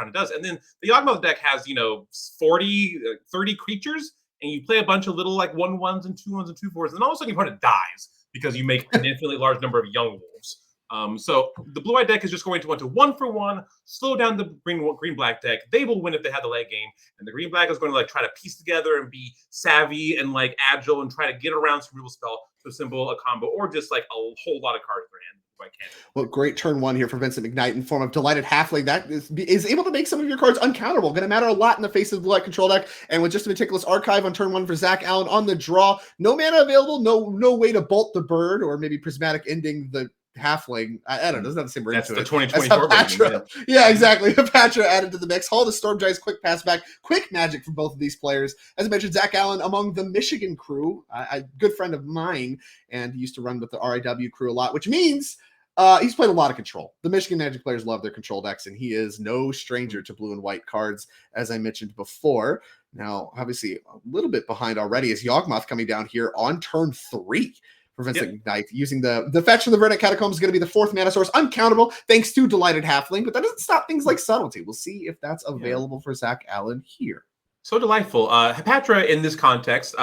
turnaround it does. And then the Yawgmoth deck has, 30 creatures, and you play a bunch of little like 1/1s and 2/1s and 2/4s, and all of a sudden your opponent dies because you make an infinitely large number of young wolves. So the blue-white deck is just going to want to 1-for-1, slow down the green-black deck. They will win if they have the late game, and the green-black is going to like try to piece together and be savvy and like agile and try to get around some removal spell to assemble a combo, or just like a whole lot of cards in their hand. Well, great turn one here for Vincent McKnight in form of Delighted Halfling. That is able to make some of your cards uncounterable. Going to matter a lot in the face of the blue-white control deck. And with just a meticulous archive on turn one for Zach Allen on the draw, no mana available, no way to bolt the bird or maybe prismatic ending the halfling. I don't know. Doesn't have the same ring That's to the it. 2024 version. Yeah, exactly. Hapatra added to the mix. Hall the Storm Giants, quick pass back, quick magic from both of these players. As I mentioned, Zach Allen among the Michigan crew, a good friend of mine, and he used to run with the RIW crew a lot, which means he's played a lot of control. The Michigan Magic players love their control decks, and he is no stranger to blue and white cards, as I mentioned before. Now, obviously, a little bit behind already is Yawgmoth coming down here on turn 3 for Vincent McKnight, using the fetch from the Verdant Catacombs is going to be the 4th mana source, uncountable, thanks to Delighted Halfling, but that doesn't stop things like Subtlety. We'll see if that's available for Zach Allen here. So delightful. Hapatra in this context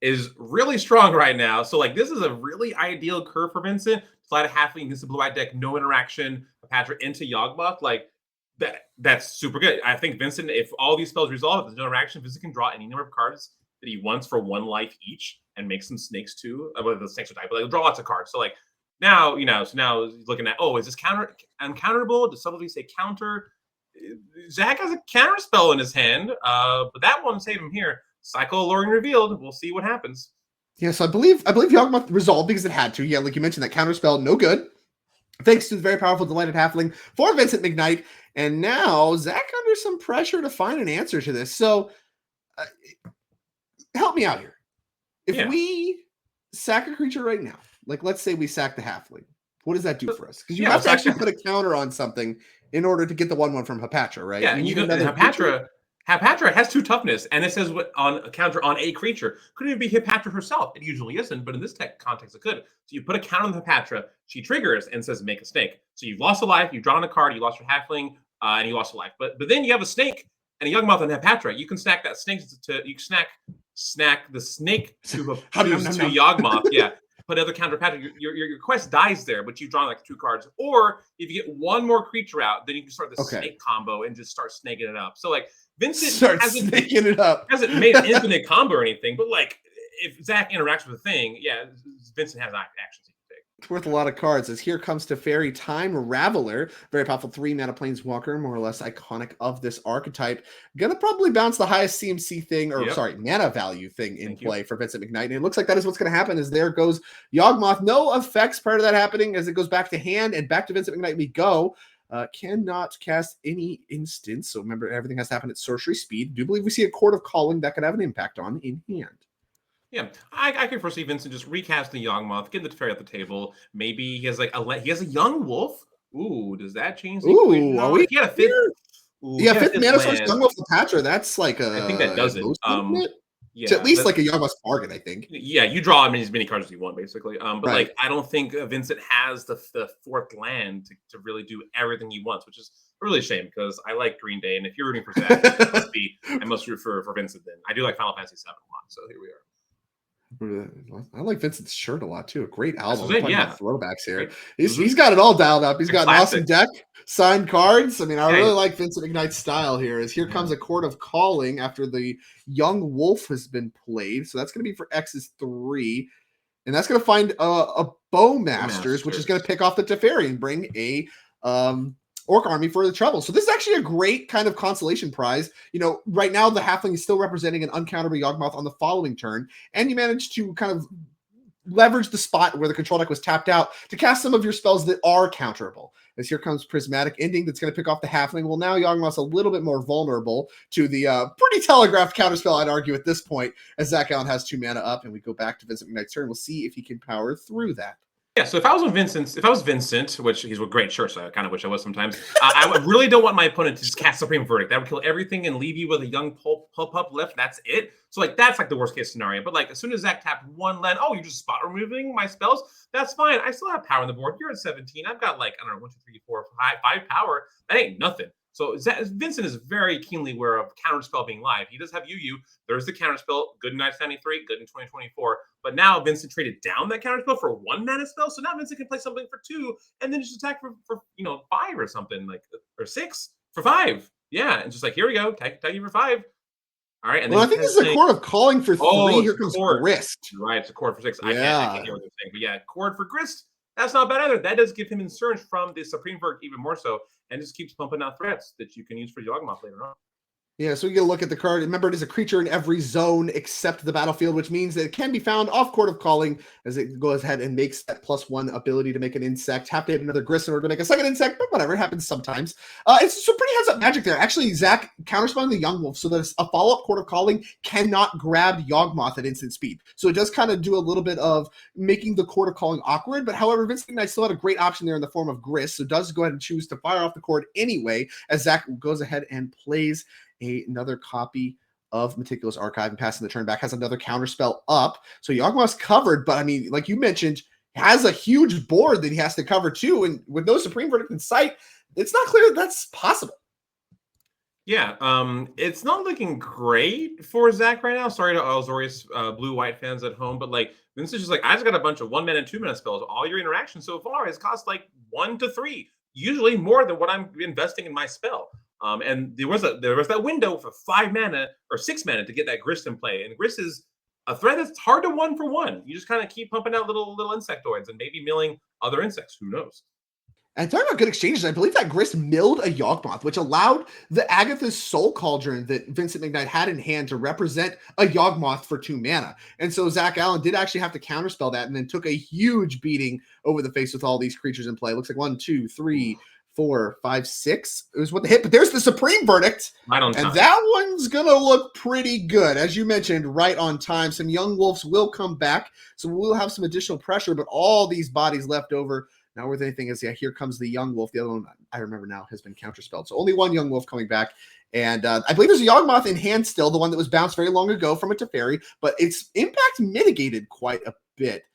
is really strong right now. So like this is a really ideal curve for Vincent. Slide a halfling against the blue-white deck, no interaction. Hapatra into Yawgmoth, like that's super good. I think Vincent, if all these spells resolve, if there's no interaction, Vincent can draw any number of cards that he wants for 1 life each, and make some snakes too. Whether the snakes are type, but like draw lots of cards. So like now, so now he's looking at, is this uncounterable? Does Subtlety say counter? Zach has a counter spell in his hand, but that won't save him here. Cycle Alluring Revealed. We'll see what happens. Yeah, so I believe Yawgmoth resolved because it had to. Yeah, like you mentioned, that counter spell, no good. Thanks to the very powerful Delighted Halfling for Vincent McKnight. And now Zach under some pressure to find an answer to this. So help me out here. If we sack a creature right now, like let's say we sack the halfling, what does that do for us? Because you have to actually put a counter on something in order to get the 1/1 from Hapatra, right? Yeah, and you go Hapatra has 2 toughness, and it says what on a counter on a creature. Could even be Hapatra herself. It usually isn't, but in this context, it could. So you put a counter on the Hapatra, she triggers and says make a snake. So you've lost a life, you've drawn a card, you lost your halfling, and you lost a life. But then you have a snake and a Yawgmoth and Hapatra. You can snack that snake snack the snake to Yawgmoth. Yeah. Put other counter Hapatra. Your quest dies there, but you've drawn like 2 cards. Or if you get 1 more creature out, then you can start the snake combo and just start snaking it up. So like Vincent hasn't made an infinite combo or anything, but like if Zach interacts with the thing, Vincent has actions he can take. It's worth a lot of cards, as here comes Teferi, Time Raveler, very powerful 3-mana planeswalker, more or less iconic of this archetype. Gonna probably bounce the highest CMC thing, or mana value thing in play for Vincent McKnight. And it looks like that is what's going to happen, as there goes Yawgmoth. No effects prior to that happening, as it goes back to hand, and back to Vincent McKnight we go. Cannot cast any instance. So remember, everything has to happen at sorcery speed. Do believe we see a Court of Calling that could have an impact on in hand. Yeah, I can foresee Vincent just recasting Yawgmoth, getting the Teferi at the table. Maybe he has like he has a young wolf. Ooh, does that change the equation? Are we? He had a 5th. Yeah, 5th mana source Young Wolf Hapatra. That's like a. I think that does it. It's at least like a Yawgmoth bargain, I think. Yeah, you draw as many cards as you want, basically. But like, I don't think Vincent has the 4th land to really do everything he wants, which is really a shame because I like Green Day, and if you're rooting for Zach, I must root for Vincent. Then I do like Final Fantasy VII a lot, so here we are. I like Vincent's shirt a lot too. A great album. Throwbacks here. Great. He's got it all dialed up. He's got an awesome deck, signed cards. I mean, I really like Vincent McKnight's style here. As here comes a Court of Calling after the Young Wolf has been played. So that's going to be for X's 3. And that's going to find a Bowmasters, which is going to pick off the Teferi and bring a Orc army for the trouble. So this is actually a great kind of consolation prize. Right now the halfling is still representing an uncounterable Yawgmoth on the following turn, and you managed to kind of leverage the spot where the control deck was tapped out to cast some of your spells that are counterable. As here comes Prismatic Ending that's going to pick off the halfling. Well, now Yawgmoth's a little bit more vulnerable to the pretty telegraphed counterspell, I'd argue, at this point, as Zach Allen has 2 mana up, and we go back to Vincent McKnight's turn. We'll see if he can power through that. Yeah, so if I was Vincent, which he's with great shirts, so I kind of wish I was sometimes, I really don't want my opponent to just cast Supreme Verdict. That would kill everything and leave you with a young pup left. That's it. So like that's like the worst case scenario. But like as soon as Zach tapped 1 land, you're just spot removing my spells. That's fine. I still have power on the board. You're at 17. I've got like 1, 2, 3, 4, 5 power. That ain't nothing. So Vincent is very keenly aware of Counterspell being live. He does have UU. There's the Counterspell, good in 1993, good in 2024. But now Vincent traded down that Counterspell for 1 mana spell. So now Vincent can play something for 2 and then just attack for 5 or something, like, or 6 for 5. Yeah, and just like, here we go, tag you for 5. All right, and well, I think this is a Chord of Calling for 3. Here comes Grist. Right, it's a Chord for 6. Yeah. I can't hear what they're saying, but yeah, Chord for Grist. That's not bad either. That does give him insurance from the Supreme Verdict even more so, and just keeps pumping out threats that you can use for Yawgmoth later on. Yeah, so we get a look at the card. Remember, it is a creature in every zone except the battlefield, which means that it can be found off Chord of Calling as it goes ahead and makes that +1 ability to make an insect. Have to hit another Grist in order to make a second insect, but whatever, it happens sometimes. It's some pretty heads-up magic there. Actually, Zach counterspelling the Yawgmoth so that a follow-up Chord of Calling cannot grab Yawgmoth at instant speed. So it does kind of do a little bit of making the Chord of Calling awkward, but however, Vincent McKnight still had a great option there in the form of Grist, so does go ahead and choose to fire off the Chord anyway, as Zach goes ahead and plays another copy of Meticulous Archive and passing the turn back, has another counterspell up. So Yawgmoth's covered, but I mean, like you mentioned, has a huge board that he has to cover too. And with no Supreme Verdict in sight, it's not clear that that's possible. Yeah, it's not looking great for Zach right now. Sorry to Azorius blue-white fans at home, but like Vincent's just like, I just got a bunch of 1 mana and 2 mana spells. All your interactions so far has cost like 1 to 3, usually more than what I'm investing in my spell. And there was that window for 5 mana or 6 mana to get that Grist in play. And Grist is a threat that's hard to 1-for-1. You just kind of keep pumping out little insectoids and maybe milling other insects. Who knows? And talking about good exchanges, I believe that Grist milled a Yawgmoth, which allowed the Agatha's Soul Cauldron that Vincent McKnight had in hand to represent a Yawgmoth for 2 mana. And so Zach Allen did actually have to counterspell that and then took a huge beating over the face with all these creatures in play. It looks like 1, 2, 3, 4, 5, 6. It was what the hit, but there's the Supreme Verdict. Right on time. And that one's going to look pretty good. As you mentioned, right on time. Some young wolves will come back, so we'll have some additional pressure, but all these bodies left over. Now, worth anything is, yeah, here comes the young wolf. The other one, I remember now, has been counterspelled. So only one young wolf coming back. And I believe there's a Yawgmoth in hand still, the one that was bounced very long ago from a Teferi, but its impact mitigated quite a bit.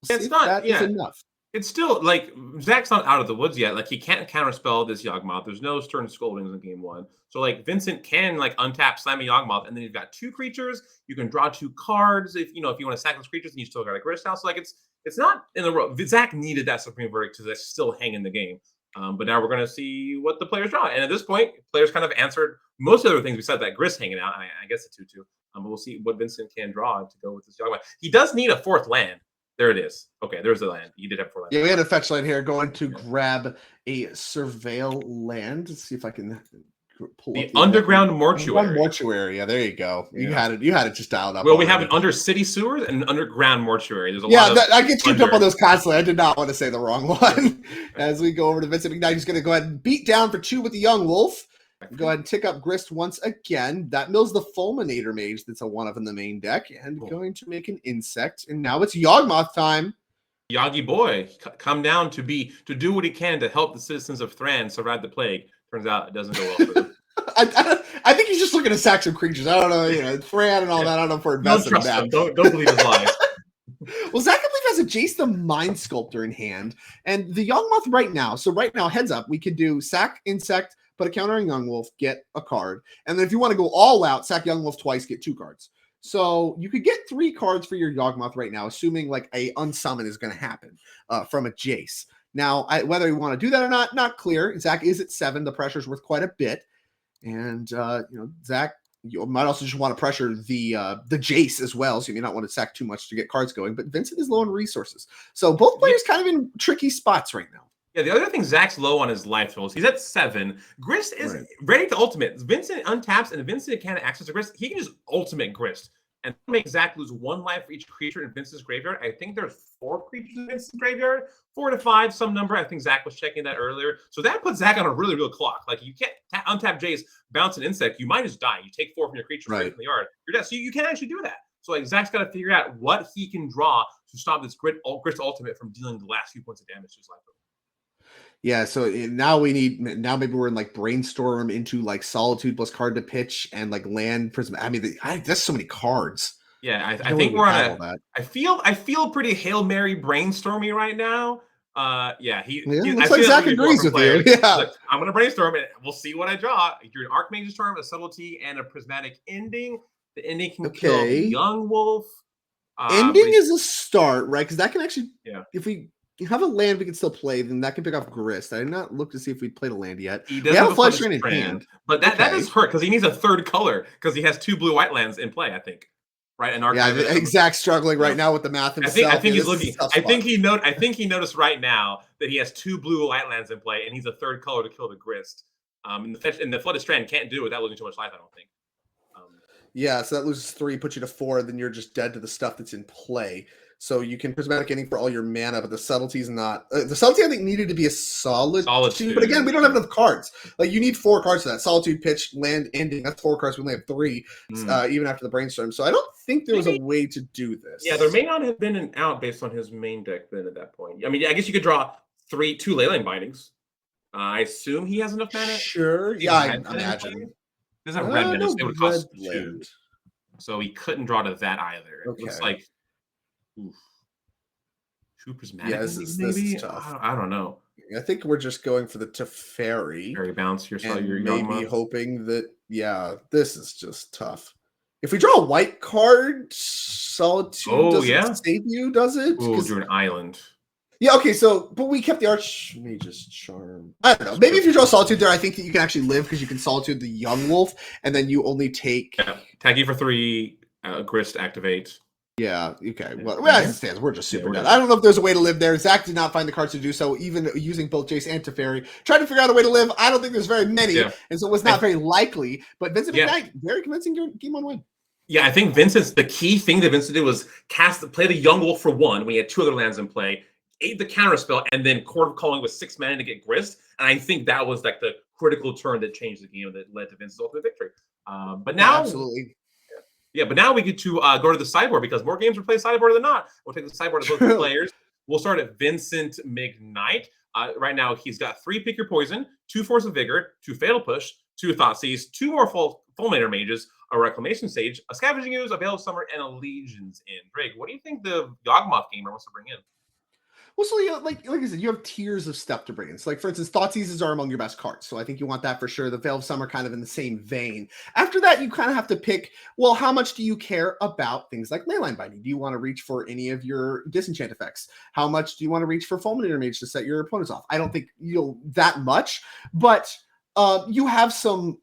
It's not, is enough. It's still, like, Zach's not out of the woods yet. Like, he can't counterspell this Yawgmoth. There's no Stern Scoldings in game 1. So, like, Vincent can, like, untap, slam a Yawgmoth, and then you've got 2 creatures. You can draw 2 cards if you want to sack those creatures, and you still got a Grist now. So, like, it's not in the road. Zach needed that Supreme Verdict to still hang in the game. But now we're going to see what the players draw. And at this point, players kind of answered most of the other things besides that Grist hanging out. I guess the 2-2. But we'll see what Vincent can draw to go with this Yawgmoth. He does need a 4th land. There it is. Okay, there's the land. You did have 4 lands. Yeah, we had a fetch land here. Going to grab a Surveil land. Let's see if I can pull the Underground Mortuary. Mortuary. Yeah, there you go. You had it. You had it just dialed up. Well, we have an under city sewers and an underground mortuary. There's a lot of I get tripped up on those constantly. I did not want to say the wrong one. As we go over to Vincent McKnight, he's going to go ahead and beat down for 2 with the young wolf. Go ahead and tick up Grist once again. That mills the Fulminator Mage that's a 1-of in the main deck, and going to make an insect. And now it's Yawgmoth time. Yagi boy, come down to do what he can to help the citizens of Thran survive the plague. Turns out it doesn't go well for them. I think he's just looking to sack some creatures. I don't know, Thran and all that. I don't know if we're investing in that. Don't believe his lies. Well, Zach, I believe, has a Jace the Mind Sculptor in hand, and the Yawgmoth right now. So right now, heads up, we could do sack insect, put a counter on Young Wolf, get a card. And then if you want to go all out, sack Young Wolf twice, get 2 cards. So you could get 3 cards for your Yawgmoth right now, assuming like a unsummon is going to happen from a Jace. Now, whether you want to do that or not clear. Zach is at 7. The pressure's worth quite a bit. And, Zach, you might also just want to pressure the Jace as well. So you may not want to sack too much to get cards going. But Vincent is low on resources. So both players kind of in tricky spots right now. Yeah, the other thing, Zach's low on his life totals. He's at 7. Grist is ready to ultimate. Vincent untaps, and Vincent can't access a Grist. He can just ultimate Grist and make Zach lose 1 life for each creature in Vincent's graveyard. I think there's 4 creatures in Vincent's graveyard, 4 to 5, some number. I think Zach was checking that earlier. So that puts Zach on a really, real clock. Like, you can't untap Jace, bounce an insect. You might just die. You take 4 from your creatures right from the yard. You're dead. So you can't actually do that. So like Zach's got to figure out what he can draw to stop this Grist ultimate from dealing the last few points of damage to his life. Yeah, so now maybe we're in like brainstorm into like Solitude plus card to pitch and like land prism. I mean, that's so many cards. Yeah, I think we're on I feel pretty Hail Mary brainstormy right now. Yeah, looks like Zach agrees with you. Yeah, like, I'm gonna brainstorm and we'll see what I draw. You're an Archmage's Charm, a Subtlety, and a Prismatic Ending. The ending can kill the Yawgmoth. Ending is a start, right? Because that can actually, yeah. If we have a land we can still play, then that can pick off Grist. I did not look to see if we played a land yet. He does have a Flood Strand in hand, but that does hurt because he needs a third color because he has 2 blue-white lands in play. I think, right? And Zach's struggling right now with the math himself. I think he's looking. I think he noticed right now that he has 2 blue-white lands in play, and he's a third color to kill the Grist. And the Flooded Strand can't do it without losing too much life. I don't think. Yeah, so that loses 3, puts you to 4, then you're just dead to the stuff that's in play. So you can Prismatic Ending for all your mana, but the Subtlety's not. The Subtlety, I think, needed to be a Solitude. But again, we don't have enough cards. Like, you need 4 cards for that. Solitude, Pitch, Land, Ending. That's 4 cards. We only have 3, even after the brainstorm. So I don't think there was a way to do this. Yeah, there may not have been an out based on his main deck then at that point. I mean, I guess you could draw 2 Leyline Bindings. I assume he has enough mana. Sure. Yeah, I imagine. There's a red menace. It would cost 2. So he couldn't draw to that either. Okay. It looks like 2 Prismatic Endings, maybe? This is tough. I don't know. I think we're just going for the Teferi. Very bounce yourself. Your maybe hoping that, this is just tough. If we draw a white card, Solitude doesn't save you, does it? Oh, you're an island. Yeah, okay, but we kept the Archmage's Charm. I don't know. Maybe if you draw Solitude there, I think that you can actually live because you can Solitude the Yawgmoth, and then you only take... Yeah. Tag you for 3, Grist activate. Yeah, okay. Well, as it stands, we're just super dead. I don't know if there's a way to live there. Zach did not find the cards to do so, even using both Jace and Teferi. Trying to figure out a way to live. I don't think there's very many, and so it was not very likely. But Vincent McKnight, very convincing game 1 win. Yeah, I think the key thing that Vincent did was play the Yawgmoth for 1 when he had 2 other lands in play, ate the counterspell, and then Court of Calling with 6 mana to get Grist. And I think that was like the critical turn that changed the game that led to Vincent's ultimate victory. But now, absolutely. Yeah, but now we get to go to the sideboard because more games are played sideboard than not. We'll take the sideboard of both players. We'll start at Vincent McKnight. Right now, he's got 3 Pick Your Poison, 2 Force of Vigor, 2 Fatal Push, 2 Thoughtseize, 2 more Fulminator Mages, a Reclamation Sage, a Scavenging Ooze, a Veil of Summer, and a Legion's End. Drake, what do you think the Yawgmoth gamer wants to bring in? Well, so like I said, you have tiers of stuff to bring in. So, like, for instance, Thoughtseizes are among your best cards. So I think you want that for sure. The Veil of Summer kind of in the same vein. After that, you kind of have to pick, well, how much do you care about things like Leyline Binding? Do you want to reach for any of your disenchant effects? How much do you want to reach for Fulminator Mage to set your opponents off? I don't think you'll that much, but you have some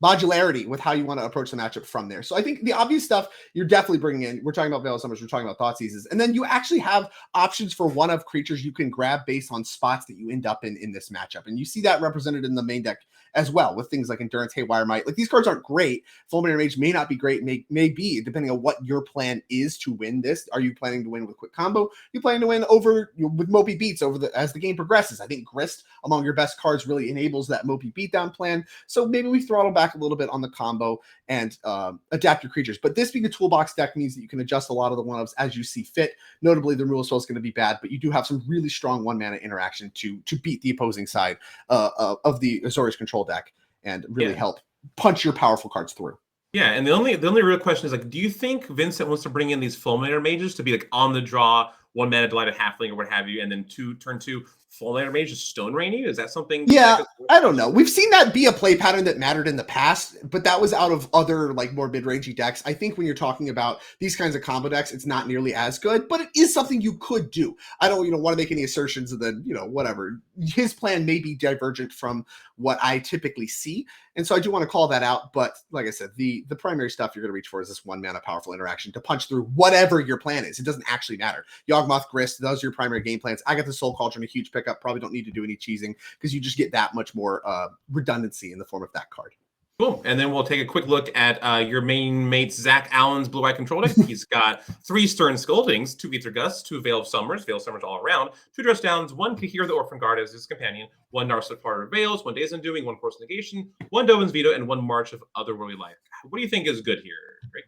modularity with how you want to approach the matchup from there. So I think the obvious stuff you're definitely bringing in, we're talking about Veil of Summers, we're talking about Thoughtseizes, and then you actually have options for one of creatures you can grab based on spots that you end up in this matchup. And you see that represented in the main deck as well with things like Endurance, Haywire Might. Like, these cards aren't great. Fulminator Mage may not be great, may be, depending on what your plan is to win this. Are you planning to win with quick combo? Are you planning to win with Mopey Beats as the game progresses? I think Grist, among your best cards, really enables that Mopey beatdown plan. So maybe we throttle back a little bit on the combo and adapt your creatures. But this being a toolbox deck means that you can adjust a lot of the one-ofs as you see fit. Notably, the Rule Spell is going to be bad, but you do have some really strong one-mana interaction to beat the opposing side of the Azorius control deck and really help punch your powerful cards through. Yeah, and the only real question is, like, do you think Vincent wants to bring in these Fulminator Mages to be like on the draw, 1 mana Delighted Halfling or what have you, and then turn 2 Fulminator Mages Stone Rain you? Is that something? Yeah, I don't know. We've seen that be a play pattern that mattered in the past, but that was out of other, like, more mid-rangey decks. I think when you're talking about these kinds of combo decks, it's not nearly as good, but it is something you could do. I don't, want to make any assertions and then, whatever. His plan may be divergent from what I typically see, and so I do want to call that out. But like I said, the primary stuff you're going to reach for is this 1 mana powerful interaction to punch through whatever your plan is. It doesn't actually matter. Yawgmoth, Grist, those are your primary game plans. I got the Soul Cauldron, a huge pickup. Probably don't need to do any cheesing because you just get that much more redundancy in the form of that card. Cool. And then we'll take a quick look at your main mate, Zach Allen's Blue-White control deck. He's got 3 Stern Scoldings, 2 Aether Gusts, 2 Veil of Summers all around, 2 Dress Downs, 1 Kahir the Orphan Guard as his companion, 1 Narset Part Veils, 1 Days Undoing, 1 Force Negation, 1 Dovin's Veto, and 1 March of Otherworldly Life. What do you think is good here, Greg?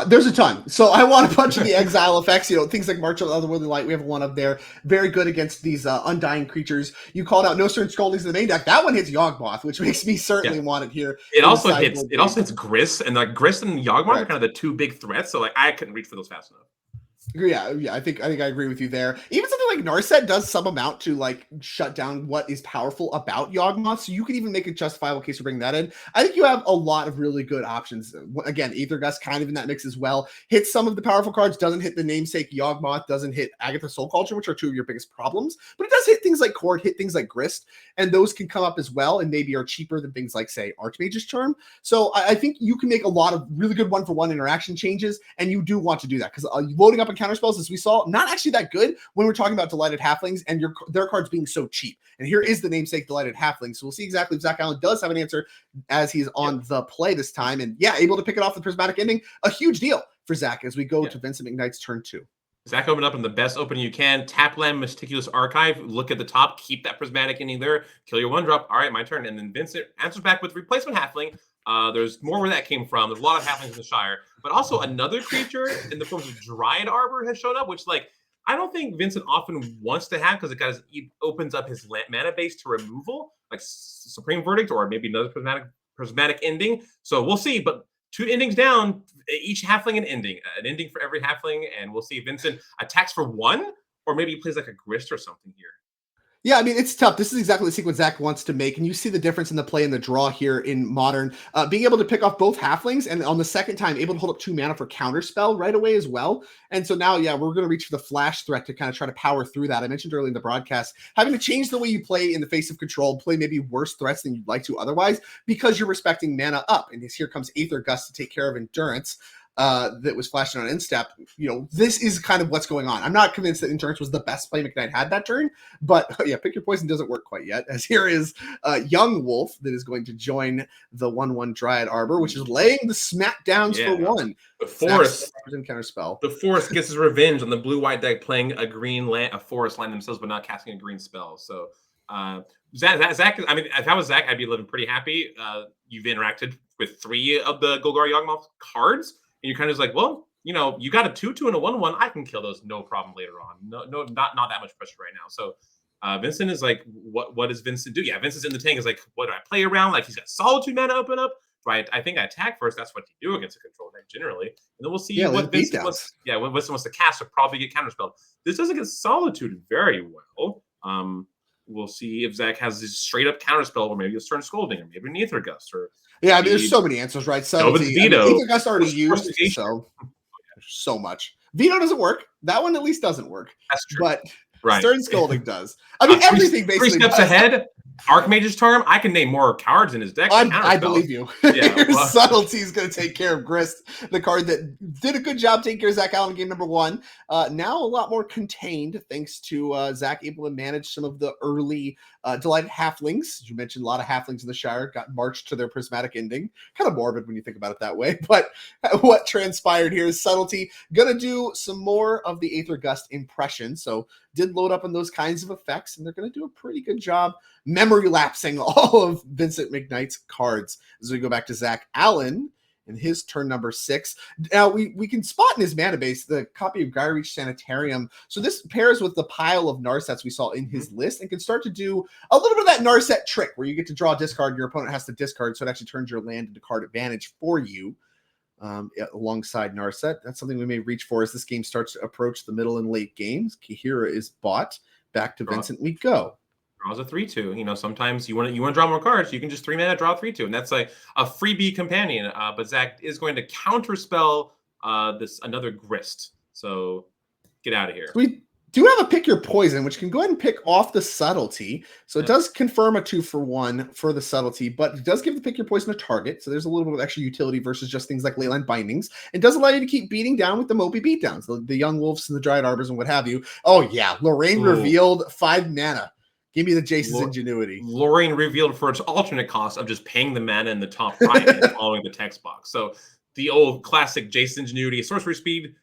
There's a ton. So I want a bunch of the exile effects, things like March of Otherworldly Light. We have one up there. Very good against these undying creatures. You called out No Stern Scoldings in the main deck. That one hits Yawgmoth, which makes me certainly want it here. It also hits Grist, and like Grist and Yawgmoth are kind of the 2 big threats. So like I couldn't reach for those fast enough. Yeah, I think I agree with you there. Even something like Narset does some amount to like shut down what is powerful about Yawgmoth, so you could even make a justifiable case for bringing that in. I think you have a lot of really good options. Again, Aether Gust kind of in that mix as well. Hits some of the powerful cards, doesn't hit the namesake Yawgmoth, doesn't hit Agatha Soul Culture, which are two of your biggest problems, but it does hit things like Cord, hit things like Grist, and those can come up as well, and maybe are cheaper than things like, say, Archmage's Charm. So I think you can make a lot of really good one-for-one interaction changes, and you do want to do that because loading up on counter spells, as we saw, not actually that good when we're talking about Delighted Halflings and their cards being so cheap. And here is the namesake Delighted Halfling. So we'll see exactly if Zach Allen does have an answer as he's on the play this time. And yeah, able to pick it off the Prismatic Ending. A huge deal for Zach as we go to Vincent McKnight's turn 2. Zach opened up in the best opening you can. Tap land, Meticulous Archive. Look at the top. Keep that Prismatic Ending there. Kill your 1-drop. All right, my turn. And then Vincent answers back with Replacement Halfling. There's more where that came from. There's a lot of halflings in the Shire. But also another creature in the form of Dryad Arbor has shown up, which, like, I don't think Vincent often wants to have because it opens up his mana base to removal, like Supreme Verdict or maybe another prismatic ending. So we'll see. But 2 endings down, each halfling an ending for every halfling, and we'll see if Vincent attacks for 1, or maybe he plays like a Grist or something here. Yeah, I mean, it's tough. This is exactly the sequence Zach wants to make, and you see the difference in the play and the draw here in Modern. Being able to pick off both halflings, and on the second time, able to hold up 2 mana for counterspell right away as well. And so now, yeah, we're going to reach for the flash threat to kind of try to power through that. I mentioned earlier in the broadcast, having to change the way you play in the face of control, play maybe worse threats than you'd like to otherwise, because you're respecting mana up. And here comes Aether Gust to take care of Endurance. That was flashing on Instep. This is kind of what's going on. I'm not convinced that Endurance was the best play McKnight had that turn, but yeah, Pick Your Poison doesn't work quite yet, as here is Yawgmoth that is going to join the 1/1 Dryad Arbor, which is laying the smackdowns for 1. The forest counter spell. The forest gets his revenge on the blue-white deck playing a forest land themselves, but not casting a green spell. So Zach, I mean, if I was Zach, I'd be living pretty happy. You've interacted with 3 of the Golgari Yawgmoth cards. And you're kind of just like, well, you got a 2/2 and a 1/1. I can kill those no problem later on. No, not that much pressure right now. So Vincent is like, what does Vincent do? Yeah, Vincent's in the tank is like, what do I play around? Like he's got Solitude mana open up. Right, I think I attack first. That's what you do against a control deck generally. And then we'll see what Vincent wants. Yeah, what Vincent wants to cast will probably get counterspelled. This doesn't get Solitude very well. We'll see if Zach has this straight up counterspell, or maybe a Stern Scolding, or maybe an Aether Gust, or I mean, there's so many answers, right? So Veto. Aether Gust already used, so there's so much. Veto doesn't work. That one at least doesn't work. That's true. But right. Stern Scolding does. I mean, everything basically. 3 steps ahead. Archmage's Charm. I can name more cards in his deck. I believe you. Yeah, Subtlety is going to take care of Grist, the card that did a good job taking care of Zach Allen in game number 1. Now a lot more contained thanks to Zach able to manage some of the early Delighted Halflings. As you mentioned, a lot of Halflings in the Shire got marched to their prismatic ending. Kind of morbid when you think about it that way. But what transpired here is Subtlety going to do some more of the Aether Gust impression. So did load up on those kinds of effects, and they're going to do a pretty good job memory lapsing all of Vincent McKnight's cards as we go back to Zach Allen in his turn number 6. Now we can spot in his mana base the copy of Gyreach Sanitarium. So this pairs with the pile of Narsets we saw in his list and can start to do a little bit of that Narset trick where you get to draw a discard, your opponent has to discard, so it actually turns your land into card advantage for you. Alongside Narset. That's something we may reach for as this game starts to approach the middle and late games. Kihira is bought. Back to Vincent we go. Draws a 3/2. Sometimes you want to draw more cards. You can just 3 mana draw 3/2, and that's like a freebie companion. But Zach is going to counterspell another Grist. So get out of here. We do have a Pick Your Poison, which can go ahead and pick off the Subtlety. So it does confirm a 2-for-1 for the Subtlety, but it does give the Pick Your Poison a target. So there's a little bit of extra utility versus just things like Leyline Bindings. It does allow you to keep beating down with the Mopey beatdowns, the Young Wolves and the Dryad Arbors and what have you. Oh yeah, Lorraine revealed 5 mana. Give me the Jace's Ingenuity. Lorraine revealed for its alternate cost of just paying the mana in the top right and following the text box. So the old classic Jace's Ingenuity, sorcery speed,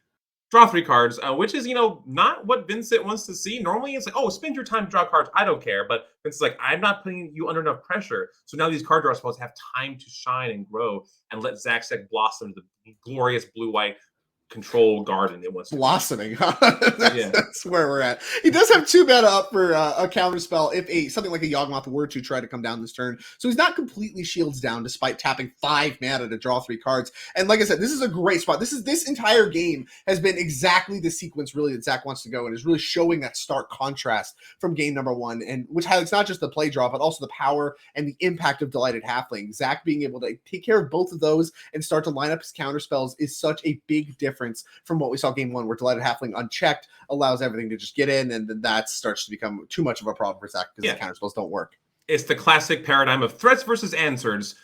draw 3 cards, which is, not what Vincent wants to see. Normally it's like, oh, spend your time to draw cards. I don't care. But Vincent's like, I'm not putting you under enough pressure. So now these card draws supposed to have time to shine and grow and let Zach's deck blossom the glorious blue-white control garden it wants to blossoming. That's where we're at. He does have 2 mana up for a counter spell if something like a Yawgmoth were to try to come down this turn. So he's not completely shields down despite tapping 5 mana to draw 3 cards. And like I said, this is a great spot. This entire game has been exactly the sequence really that Zach wants to go, and is really showing that stark contrast from game number 1, and which highlights not just the play draw but also the power and the impact of Delighted Halfling. Zach being able to take care of both of those and start to line up his counter spells is such a big difference from what we saw game 1, where Delighted Halfling unchecked allows everything to just get in, and then that starts to become too much of a problem for Zach because the counter spells don't work. It's the classic paradigm of threats versus answers.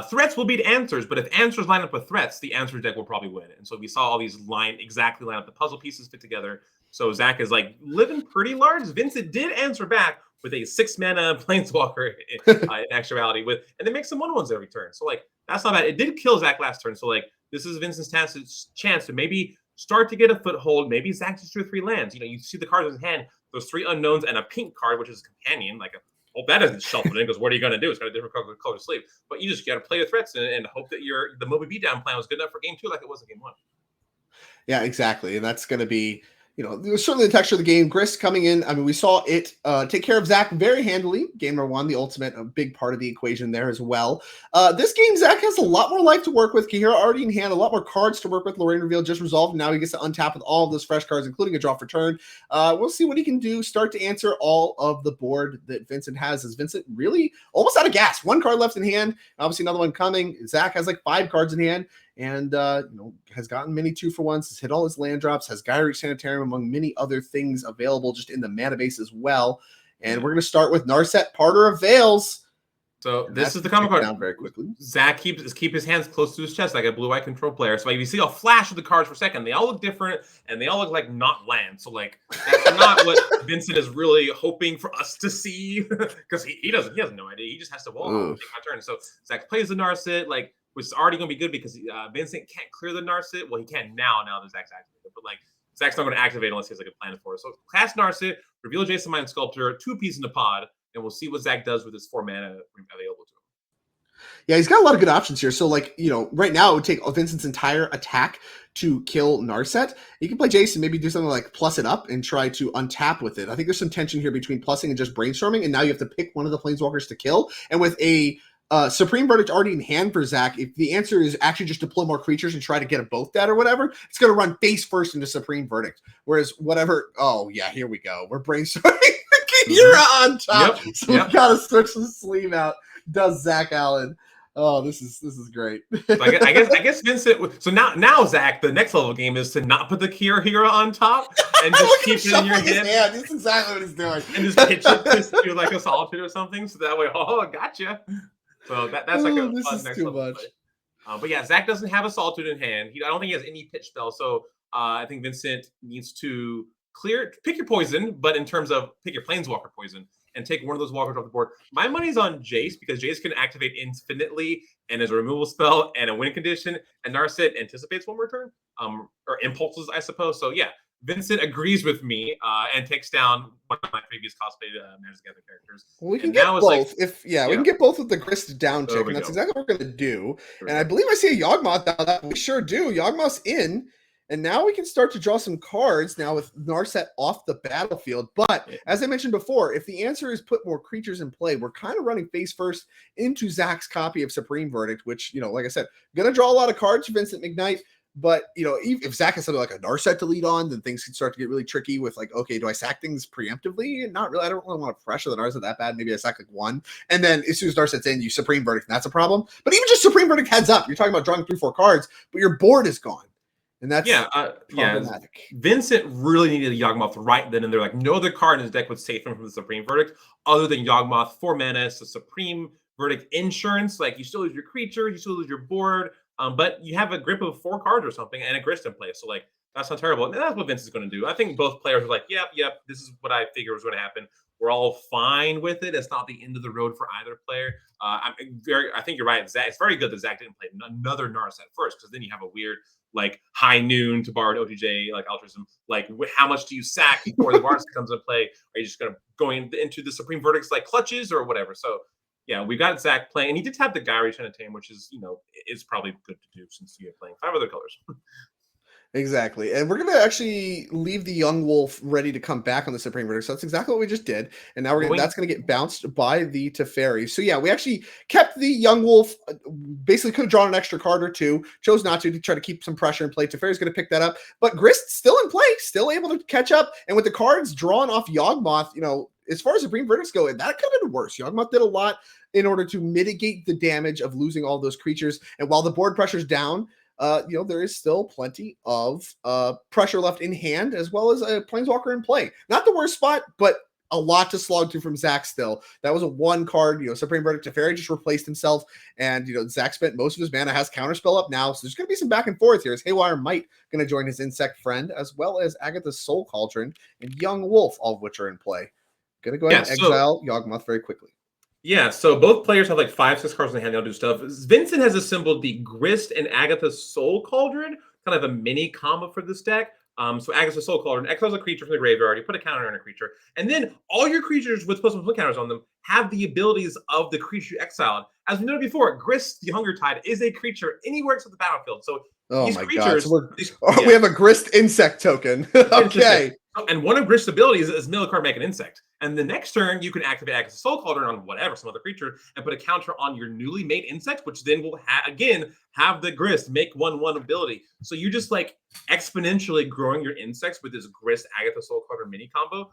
Threats will beat answers, but if answers line up with threats, the answer deck will probably win. And so we saw all these line up, the puzzle pieces fit together. So Zach is like living pretty large. Vincent did answer back with a 6 mana Planeswalker in actuality, and they make some 1/1s every turn. So like that's not bad. It did kill Zach last turn. So like this is Vincent's chance to maybe start to get a foothold. Maybe Zach just drew 3 lands. You see the cards in his hand, those 3 unknowns and a pink card, which is a companion. Like, hope that doesn't shuffle in, because what are you going to do? It's got a different color to sleeve. But you just got to play the threats and hope that the Moby beatdown plan was good enough for game 2 like it was in game 1. Yeah, exactly. And that's going to be, certainly the texture of the game. Grist coming in. I mean, we saw it take care of Zach very handily. Game number 1, the ultimate, a big part of the equation there as well. This game, Zach has a lot more life to work with. Kahira already in hand, a lot more cards to work with. Lorraine Reveal just resolved. Now he gets to untap with all of those fresh cards, including a draw for turn. We'll see what he can do. Start to answer all of the board that Vincent has. As Vincent really almost out of gas. 1 card left in hand. Obviously another one coming. Zach has like 5 cards in hand. And, has gotten many 2-for-1s, has hit all his land drops, has Gyric Sanitarium, among many other things available just in the mana base as well. And we're going to start with Narset, Parter of Veils. So this is the combo card. Down very quickly. Zach keep his hands close to his chest like a blue-eye control player. So like, you see a flash of the cards for a second. They all look different, and they all look like not land. So like that's not what Vincent is really hoping for us to see, because he has no idea. He just has to take my turn. So Zach plays the Narset, which is already going to be good because Vincent can't clear the Narset. Well, he can now that Zach's activated. But Zach's not going to activate unless he has a plan for it. So cast Narset, reveal Jason Mind Sculptor, 2-piece in the pod, and we'll see what Zach does with his 4 mana available to him. Yeah, he's got a lot of good options here. So, right now it would take Vincent's entire attack to kill Narset. You can play Jason, maybe do something like plus it up and try to untap with it. I think there's some tension here between plussing and just brainstorming, and now you have to pick one of the Planeswalkers to kill. And with a Supreme Verdict already in hand for Zach, if the answer is actually just deploy more creatures and try to get a both dead or whatever, it's going to run face first into Supreme Verdict. Whereas here we go. We're brainstorming Kahira on top. We got to switch the sleeve out. Does Zach Allen. Oh, this is great. So I guess Vincent. So now Zach, the next level game is to not put the Kahira on top and just keep it in your hand. Yeah, that's exactly what he's doing. And just pitch it to like a Solitude or something. So that way, gotcha. So that's like a fun next level play. But yeah, Zach doesn't have a Solitude in hand. I don't think he has any pitch spell. So I think Vincent needs to pick your poison, but in terms of pick your Planeswalker poison and take one of those walkers off the board. My money's on Jace, because Jace can activate infinitely and is a removal spell and a win condition, and Narset anticipates 1 more turn, or impulses, I suppose. So yeah, Vincent agrees with me and takes down one of my previous cosplay Magic Gathering characters. Well, we can get both. We can get both with the Grist down check, and that's exactly what we're going to do. And I believe I see a Yawgmoth down that. We sure do. Yawgmoth's in. And now we can start to draw some cards now with Narset off the battlefield. But as I mentioned before, if the answer is put more creatures in play, we're kind of running face first into Zach's copy of Supreme Verdict, which, like I said, going to draw a lot of cards for Vincent McKnight. But, if Zach has something like a Narset to lead on, then things can start to get really tricky with okay, do I sack things preemptively? Not really. I don't really want to pressure the Narset that bad. Maybe I sack 1. And then as soon as Narset's in, you Supreme Verdict, and that's a problem. But even just Supreme Verdict heads up, you're talking about drawing 3-4 cards, but your board is gone. And that's problematic. Vincent really needed a Yawgmoth right then and there. No other card in his deck would save him from the Supreme Verdict other than Yawgmoth. 4 mana, it's the Supreme Verdict insurance. You still lose your creatures, you still lose your board, but you have a grip of 4 cards or something and a Grist in play. So that's not terrible. And that's what Vince is going to do. I think both players are yep, this is what I figured was going to happen. We're all fine with it. It's not the end of the road for either player. I think you're right. Zach, it's very good that Zach didn't play another Narset first, because then you have a weird high noon to borrowed OTJ altruism. How much do you sack before the Narset comes into play? Are you just going to go into the Supreme Verdicts clutches or whatever? So yeah, we got Zach playing, and he did tap the Gyric Sanitarium, which is is probably good to do since you're playing 5 other colors. Exactly. And we're going to actually leave the young wolf ready to come back on the Supreme Verdict. So that's exactly what we just did. And now that's going to get bounced by the Teferi. So yeah, we actually kept the young wolf, basically could have drawn an extra card or two, chose not to try to keep some pressure in play. Teferi's going to pick that up, but Grist's still in play, still able to catch up. And with the cards drawn off Yawgmoth, as far as Supreme Verdicts go, that could have been worse. Yawgmoth did a lot in order to mitigate the damage of losing all those creatures. And while the board pressure's down, there is still plenty of pressure left in hand, as well as a Planeswalker in play. Not the worst spot, but a lot to slog through from Zach still. That was a one card, Supreme Verdict Teferi just replaced himself, and, Zach spent most of his mana, has Counterspell up now, so there's going to be some back and forth here. As Haywire Might going to join his Insect friend, as well as Agatha's Soul Cauldron and Young Wolf, all of which are in play. Going to go ahead and exile Yawgmoth very quickly. Yeah, so both players have like 5-6 cards in the hand. They'll do stuff. Vincent has assembled the Grist and Agatha's Soul Cauldron, kind of a mini combo for this deck. So Agatha's Soul Cauldron exiles a creature from the graveyard. You put a counter on a creature, and then all your creatures with +1/+1 counters on them have the abilities of the creature you exiled. As we noted before, Grist, the Hunger Tide, is a creature anywhere except the battlefield. So these creatures, God. We have a Grist insect token. Okay. And one of Grist's abilities is mill a card, make an insect. And the next turn, you can activate Agatha's Soul Cauldron on whatever, some other creature, and put a counter on your newly made insect, which then will again have the Grist make 1/1 ability. So you're just like exponentially growing your insects with this Grist Agatha Soul Cauldron mini combo,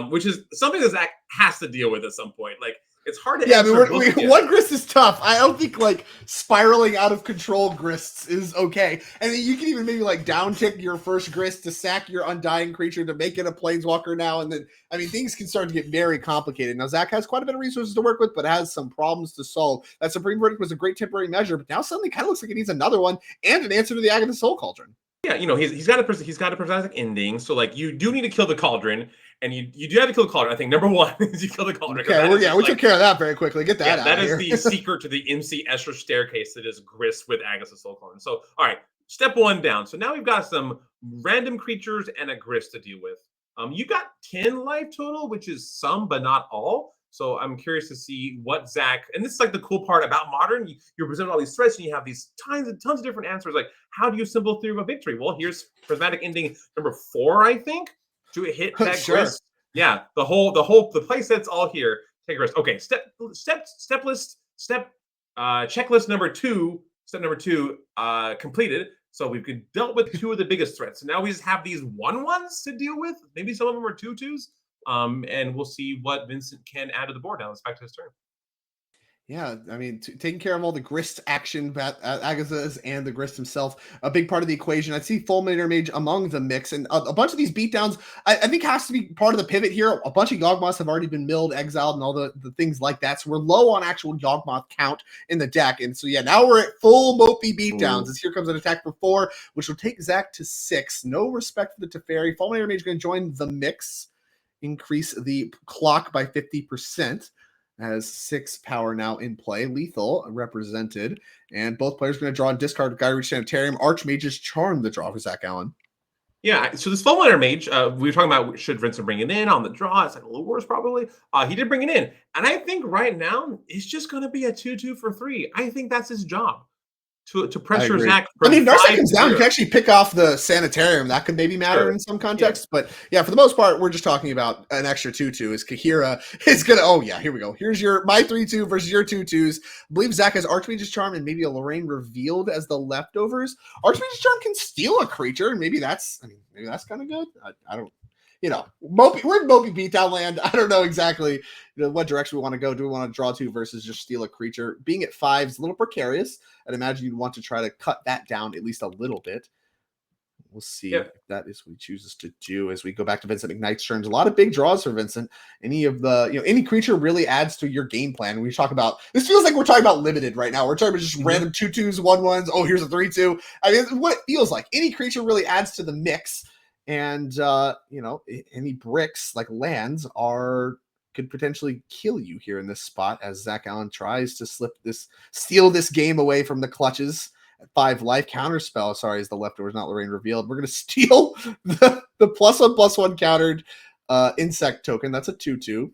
which is something that Zach has to deal with at some point. Like, it's hard to one Grist is tough. I don't think like spiraling out of control Grists is okay. And you can even maybe like down tick your first Grist to sack your Undying creature to make it a Planeswalker now. And then, things can start to get very complicated. Now, Zach has quite a bit of resources to work with, but has some problems to solve. That Supreme Verdict was a great temporary measure, but now suddenly kind of looks like it needs another one and an answer to the Agatha Soul Cauldron. Yeah, he's got a precise ending. So like you do need to kill the Cauldron, and you do have to kill the Cauldron. I think number one is you kill the Cauldron. Okay, we took care of that very quickly. Get that out. That is the secret to the MC Escher staircase that is Grist with Agatha Soul Cauldron. So all right, step one down. So now we've got some random creatures and a Grist to deal with. You got 10 life total, which is some but not all. So I'm curious to see what Zach, and this is like the cool part about Modern, you're presented all these threats and you have these tons of different answers. Like, how do you symbol through a victory? Well, here's prismatic ending number 4, I think, to hit that sure. Grist. Yeah, the play set's all here. Take a risk. Okay, checklist number 2, step number 2 completed. So we've dealt with 2 of the biggest threats. So now we just have these 1/1s to deal with. Maybe some of them are 2/2s. And we'll see what Vincent can add to the board now. Let's back to his turn. Yeah, taking care of all the Grist action, Agatha's and the Grist himself, a big part of the equation. I see Fulminator Mage among the mix, and a bunch of these beatdowns, I think, has to be part of the pivot here. A bunch of Yawgmoths have already been milled, exiled, and all the things like that. So we're low on actual Yawgmoth count in the deck. And so, yeah, now we're at full Mopey beatdowns. As here comes an attack for 4, which will take Zach to 6. No respect for the Teferi. Fulminator Mage going to join the mix, increase the clock by 50%. Has 6 power now in play. Lethal represented. And both players are going to draw and discard Golgari Sanitarium. Archmage's Charm, the draw for Zach Allen. Yeah, so this Fulminator Mage, we were talking about should Vincent bring it in on the draw. It's like a little worse probably. He did bring it in. And I think right now it's just going to be a 2/2 for 3. I think that's his job. To pressure Zach. Narset comes down. You can actually pick off the Sanitarium. That could maybe matter in some context. Yeah. But yeah, for the most part, we're just talking about an extra 2/2. Is Kahira is going to, oh yeah, here we go. Here's my 3/2 versus your 2/2s. I believe Zach has Archmage's Charm and maybe a Lorraine Revealed as the leftovers. Archmage's Charm can steal a creature, and maybe that's kind of good. I don't. We're in Mopey beatdown land. I don't know exactly what direction we want to go. Do we want to draw 2 versus just steal a creature? Being at 5 is a little precarious. I'd imagine you'd want to try to cut that down at least a little bit. We'll see if that is what he chooses to do as we go back to Vincent McKnight's turns. A lot of big draws for Vincent. Any of the, any creature really adds to your game plan. We talk about, this feels like we're talking about limited right now. We're talking about just random 2/2s, 1/1s. Oh, here's a 3/2. What it feels like. Any creature really adds to the mix. And, any bricks like lands could potentially kill you here in this spot as Zach Allen tries to steal this game away from the clutches at 5 life. Counterspell, sorry, is the leftovers, not Lorraine Revealed. We're going to steal the +1/+1 countered insect token. That's a 2/2.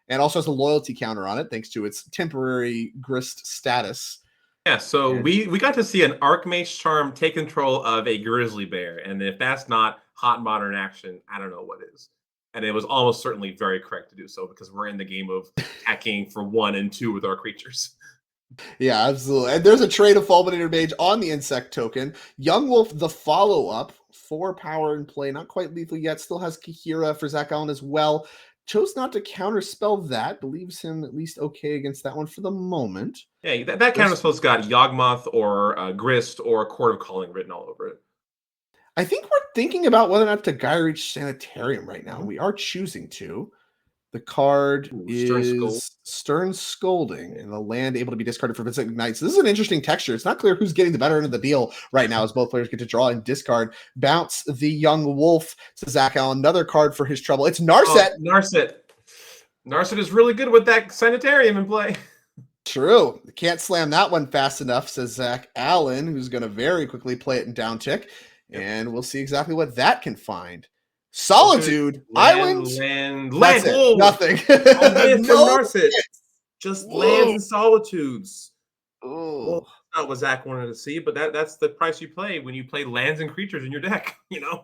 And also has a loyalty counter on it, thanks to its temporary Grist status. Yeah, so And we got to see an Archmage Charm take control of a grizzly bear, and if that's not hot modern action, I don't know what is. And it was almost certainly very correct to do so because we're in the game of attacking for 1 and 2 with our creatures. yeah, absolutely. And there's a trade of Fulminator Mage on the insect token. Yawgmoth, the follow-up, 4 power in play, not quite lethal yet, still has Kahira for Zach Allen as well. Chose not to counterspell that, believes him at least okay against that one for the moment. Yeah, that counterspell's got Yawgmoth or Grist or Court of Calling written all over it. I think we're thinking about whether or not to Gyreach Sanitarium right now. We are choosing to. The card is Stern Scolding, and the land able to be discarded for Vincent McKnight. So this is an interesting texture. It's not clear who's getting the better end of the deal right now, as both players get to draw and discard. Bounce the Young Wolf to Zach Allen. Another card for his trouble. It's Narset. Narset is really good with that Sanitarium in play. True. Can't slam that one fast enough, says Zach Allen, who's going to very quickly play it in down tick. Yep. And we'll see exactly what that can find. Solitude, Islands, land. Nothing. No. Narset. Just lands and solitudes. Oh, not what Zach wanted to see, but that's the price you pay when you play lands and creatures in your deck. You know,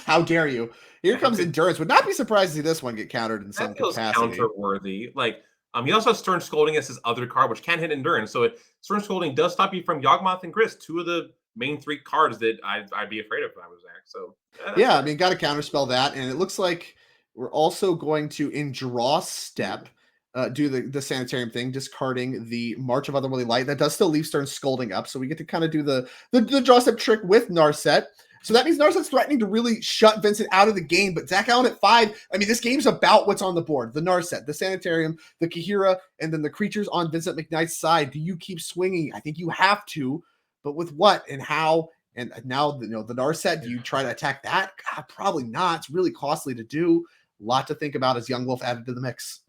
how dare you? Here comes Endurance. Would not be surprised to see this one get countered in some capacity. Counter-worthy. Like, he also has Stern Scolding as his other card, which can hit Endurance. So Stern Scolding does stop you from Yawgmoth and Grist, 2 of the main 3 cards that I'd be afraid of if I was Zach. So yeah, I mean, got to counterspell that, and it looks like we're also going to in draw step do the Sanitarium thing, discarding the March of Otherworldly Light. That does still leave Stern Scolding up, so we get to kind of do the draw step trick with Narset. So that means Narset's threatening to really shut Vincent out of the game, but Zach Allen at 5, I mean, this game's about what's on the board. The Narset, the Sanitarium, the Kahira, and then the creatures on Vincent McKnight's side. Do you keep swinging? I think you have to, but with what and how? And now, the Narset, do you try to attack that? God, probably not. It's really costly to do. A lot to think about as Young Wolf added to the mix.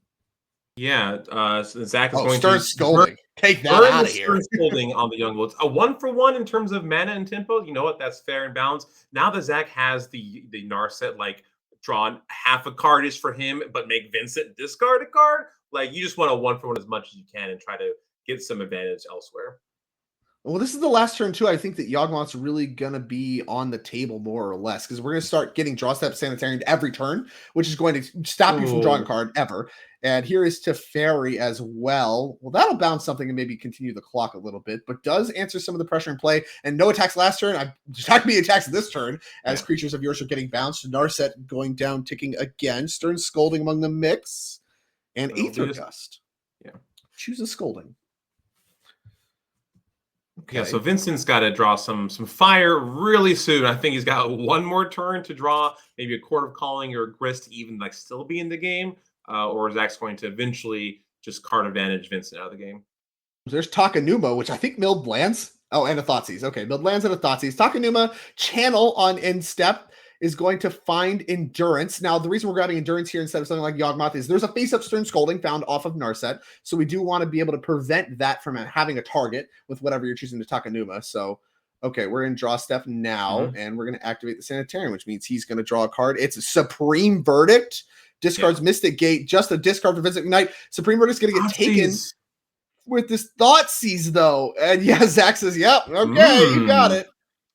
Yeah, Zach is going to Scolding. Take that out of here. Stern Scolding on the Young Wolves. A 1-for-1 in terms of mana and tempo. You know what? That's fair and balanced. Now that Zach has the Narset, like, drawn half a card is for him, but make Vincent discard a card. Like, you just want a 1-for-1 as much as you can and try to get some advantage elsewhere. Well, this is the last turn, too. I think that Yawgmoth's really going to be on the table more or less because we're going to start getting draw step Sanitarium every turn, which is going to stop you from drawing a card ever. And here is Teferi as well. Well, that'll bounce something and maybe continue the clock a little bit, but does answer some of the pressure in play. And no attacks last turn. I'm not going to be attacks this turn as creatures of yours are getting bounced. Narset going down, ticking again. Stern Scolding among the mix. And Aether Gust. Yeah. Choose a Scolding. Okay. Yeah, so Vincent's got to draw some fire really soon. I think he's got 1 more turn to draw, maybe a Court of Calling or a Grist to even like still be in the game, or Zach's going to eventually just card advantage Vincent out of the game. There's Takanuma, which I think milled lands. Oh, and a Thoughtseize. Okay, milled lands and a Thoughtseize. Takanuma channel on end step is going to find Endurance. Now, the reason we're grabbing Endurance here instead of something like Yawgmoth is there's a face-up Stern Scolding found off of Narset, so we do want to be able to prevent that from having a target with whatever you're choosing to Takanuma. So, okay, we're in draw step now, and we're going to activate the Sanitarium, which means he's going to draw a card. It's a Supreme Verdict. Discards Mystic Gate, just a discard for Vincent McKnight. Supreme Verdict's going to get taken with this Thoughtseize, though. And yeah, Zach says, yep, okay, you got it.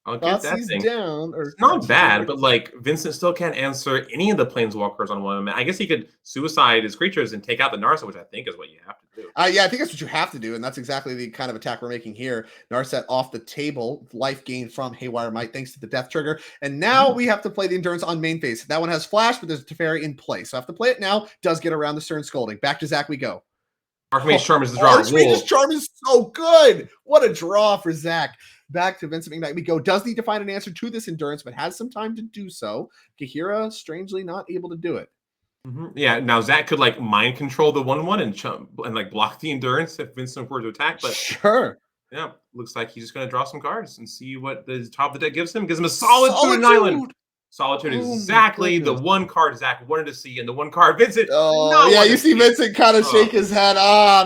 I'll get that thing down. It's not bad, but like Vincent still can't answer any of the planeswalkers on one. I guess he could suicide his creatures and take out the Narset, which I think is what you have to do. Yeah, I think that's what you have to do, and that's exactly the kind of attack we're making here. Narset off the table, life gained from Haywire Might thanks to the death trigger, and now we have to play the Endurance on main phase. That one has flash, but there's a Teferi in play, so I have to play it now. Does get around the Stern Scolding. Back to Zach we go. Archmage Charm is the draw. Archmage's Charm is so good. What a draw for Zach. Back to Vincent McKnight we go. Does need to find an answer to this Endurance, but has some time to do so. Kahira, strangely, not able to do it. Yeah, now Zach could like mind control the 1/1 and like block the Endurance if Vincent were to attack. But sure. Yeah, looks like he's just going to draw some cards and see what the top of the deck gives him. Gives him a Solitude Island. Solitude is exactly the one card Zach wanted to see, and the one card Vincent. Yeah, you see Vincent kind of shake his head.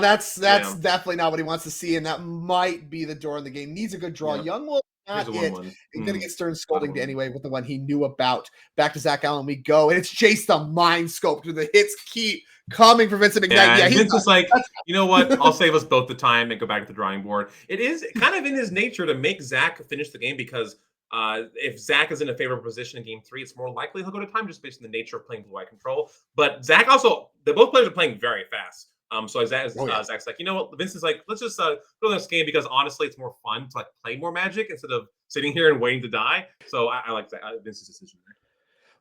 That's definitely not what he wants to see, and that might be the door in the game. Needs a good draw. Young Wolf Here's not a it. 1/1. He's going to get Stern Not a scolding 1/1. anyway with the one he knew about. Back to Zach Allen we go. And it's Jace the Mind Sculptor. The hits keep coming for Vincent McKnight. Yeah, Vince is like, you know what? I'll save us both the time and go back to the drawing board. It is kind of in his nature to make Zach finish the game because if Zach is in a favorable position in game 3, it's more likely he'll go to time just based on the nature of playing blue-white control. But Zach also, both players are playing very fast. So Zach's like, you know what? Vince is like, let's just go to this game because honestly, it's more fun to like play more Magic instead of sitting here and waiting to die. So I like that Vince's decision there.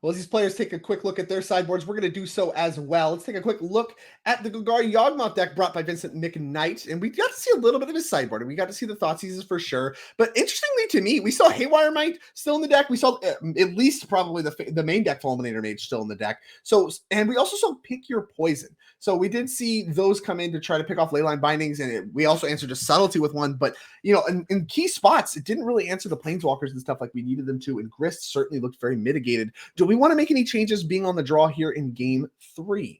Well, as these players take a quick look at their sideboards, we're going to do so as well. Let's take a quick look at the Golgari Yawgmoth deck brought by Vincent McKnight. And we got to see a little bit of his sideboard, and we got to see the Thoughtseize for sure. But interestingly to me, we saw Haywire Might still in the deck. We saw at least probably the main deck Fulminator Mage still in the deck. So, and we also saw Pick Your Poison. So we did see those come in to try to pick off Leyline Bindings, and we also answered a Subtlety with one. But, you know, in key spots, it didn't really answer the Planeswalkers and stuff like we needed them to. And Grist certainly looked very mitigated. Do we want to make any changes being on the draw here in game 3?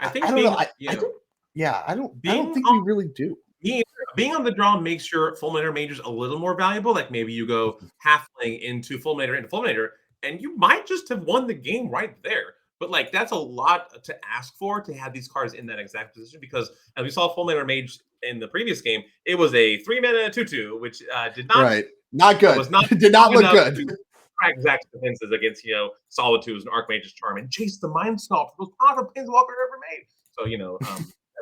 I think I don't know. I don't think we really do. Being on the draw makes your Fulminator Mages a little more valuable. Like maybe you go Halfling into Fulminator, and you might just have won the game right there. But like that's a lot to ask for to have these cards in that exact position because as we saw Fulminator Mage in the previous game, it was a 3-mana 2/2, which did not not good. Was not did not look good. Crack Zach's defenses against Solitudes and Archmage's Charm and Chase the Mind Sculptor, the most powerful Planeswalker ever made. So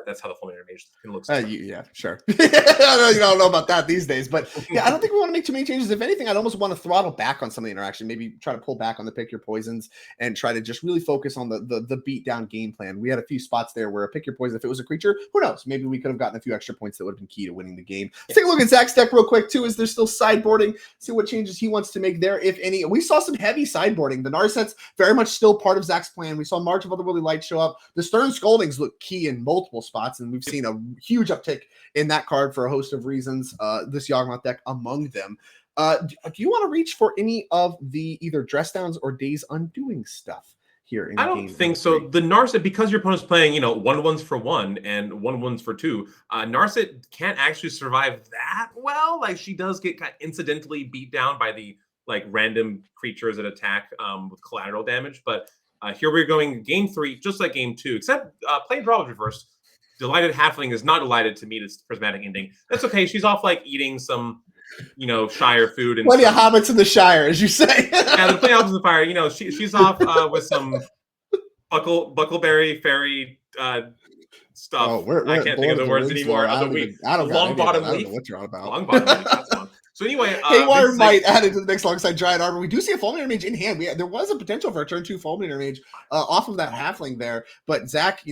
that's how the Fulminator Mage looks. Yeah, sure. I don't know about that these days, but yeah, I don't think we want to make too many changes. If anything, I'd almost want to throttle back on some of the interaction. Maybe try to pull back on the Pick Your Poisons and try to just really focus on the beat down game plan. We had a few spots there where a Pick Your Poison, if it was a creature, who knows? Maybe we could have gotten a few extra points that would have been key to winning the game. Let's take a look at Zach's deck real quick too. Is there still sideboarding? See what changes he wants to make there, if any. We saw some heavy sideboarding. The Narset's very much still part of Zach's plan. We saw March of Otherworldly Light show up. The Stern Scoldings look key in multiple spots, and we've seen a huge uptick in that card for a host of reasons. This Yawgmoth deck among them. Do you want to reach for any of the either Dress Downs or Days Undoing stuff here in I don't think so. The Narset, because your opponent's playing, 1/1s for 1 and 1/1s for 2, Narset can't actually survive that well. Like she does get kind of incidentally beat down by the like random creatures that attack with collateral damage. But here we're going game 3, just like game 2, except play draw was reversed. Delighted Halfling is not delighted to meet its prismatic ending. That's okay. She's off like eating some, Shire food and plenty of hobbits in the Shire, as you say. Yeah, they're playing hobbits in the fire. She's off with some Buckleberry Fairy stuff. Oh, I can't think of the words anymore. I don't long bottom leaf. What you're on about? Long bottom leaf. That's one. So anyway, Haywire Might added to the mix alongside Dryad Arbor. We do see a Fulminator Mage in hand. There was a potential for a turn 2 Fulminator Mage off of that Halfling there, but Zach,